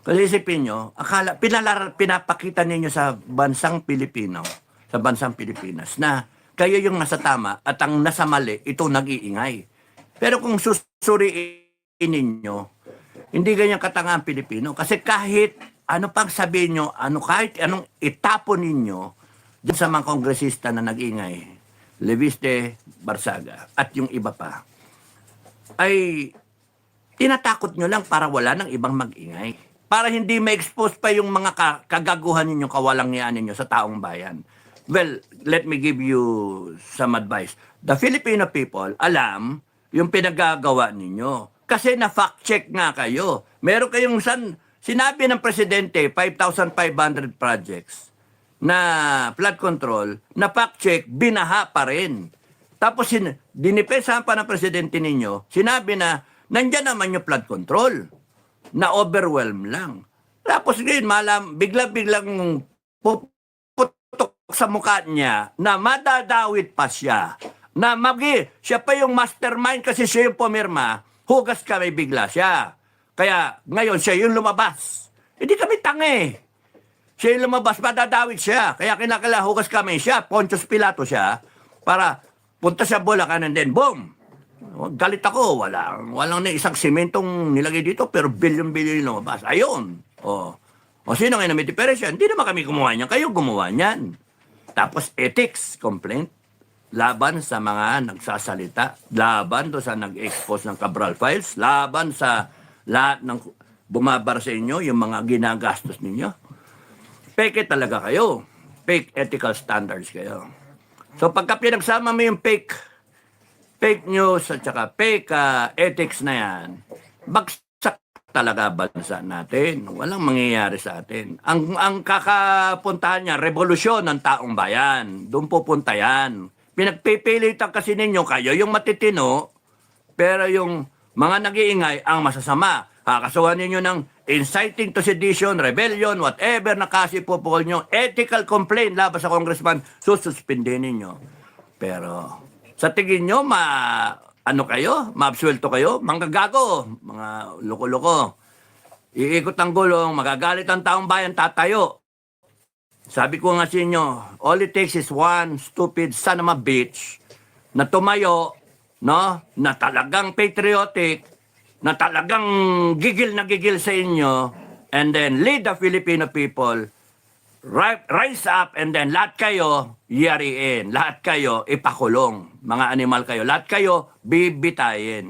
Kasi isipin nyo, pinapakita ninyo sa bansang Pilipino, sa bansang Pilipinas, na kayo yung nasa tama at ang nasa mali, ito nag-iingay. Pero kung susuriin ninyo, hindi ganyan katanga ang Pilipino. Kasi kahit ano pang sabihin nyo, kahit anong itapon ninyo, dyan sa mga kongresista na nag-ingay, Leviste, Barsaga, at yung iba pa, ay tinatakot nyo lang para wala ng ibang mag-ingay. Para hindi ma-expose pa yung mga kagaguhan ninyo, kawalangyaan ninyo sa taong bayan. Well, let me give you some advice. The Filipino people, alam yung pinagagawa ninyo. Kasi na-fact check nga kayo. Meron kayong sinabi ng presidente, 5,500 projects na flood control, na fact check, binaha pa rin. Tapos dinipensahan pa ng presidente ninyo, sinabi na, nandyan naman yung flood control, na overwhelm lang. Tapos ngayon, bigla-biglang puputok sa mukha niya na madadawit pa siya. Na siya pa yung mastermind kasi siya yung pumirma, hugas kami bigla siya. Kaya ngayon siya yung lumabas. Hindi kami tangi. Siya yung lumabas, madadawit siya. Kaya hugas kami siya, Pontius Pilato siya, para punta sa Bulacan and then boom! Galit ako, walang na isang sementong nilagay dito, pero bilyon-bilyon lumabas. Ayun. O sino ngayon na may diferensya? Hindi naman kami gumawa niyan, kayo gumawa niyan. Tapos ethics complaint, laban sa mga nagsasalita, laban do sa nag-expose ng Cabral Files, laban sa lahat ng bumabar sa inyo, yung mga ginagastos ninyo. Fake talaga kayo. Fake ethical standards kayo. So pagka pinagsama mo yung fake news at saka fake ethics na yan, bagsak talaga bansa natin. Walang mangyayari sa atin. Ang kakapuntahan niya, revolusyon ng taong bayan. Doon pupunta yan. Pinagpipilitan kasi ninyo kayo yung matitino, pero yung mga nag-iingay ang masasama. Kakasuhan ninyo ng inciting to sedition, rebellion, whatever na kasi po nyo, ethical complaint laban sa congressman, sususpindin ninyo. Pero sa tingin nyo, maabsuelto kayo, manggagago, mga loko-loko. Iikot ang gulong, magagalit ang taong bayan, tatayo. Sabi ko nga sa inyo, all it takes is one stupid son of a bitch na tumayo, no? Na talagang patriotic, na talagang gigil na gigil sa inyo, and then lead the Filipino people, rise up, and then lahat kayo yariin, lahat kayo ipakulong, mga animal kayo, lahat kayo bibitayin.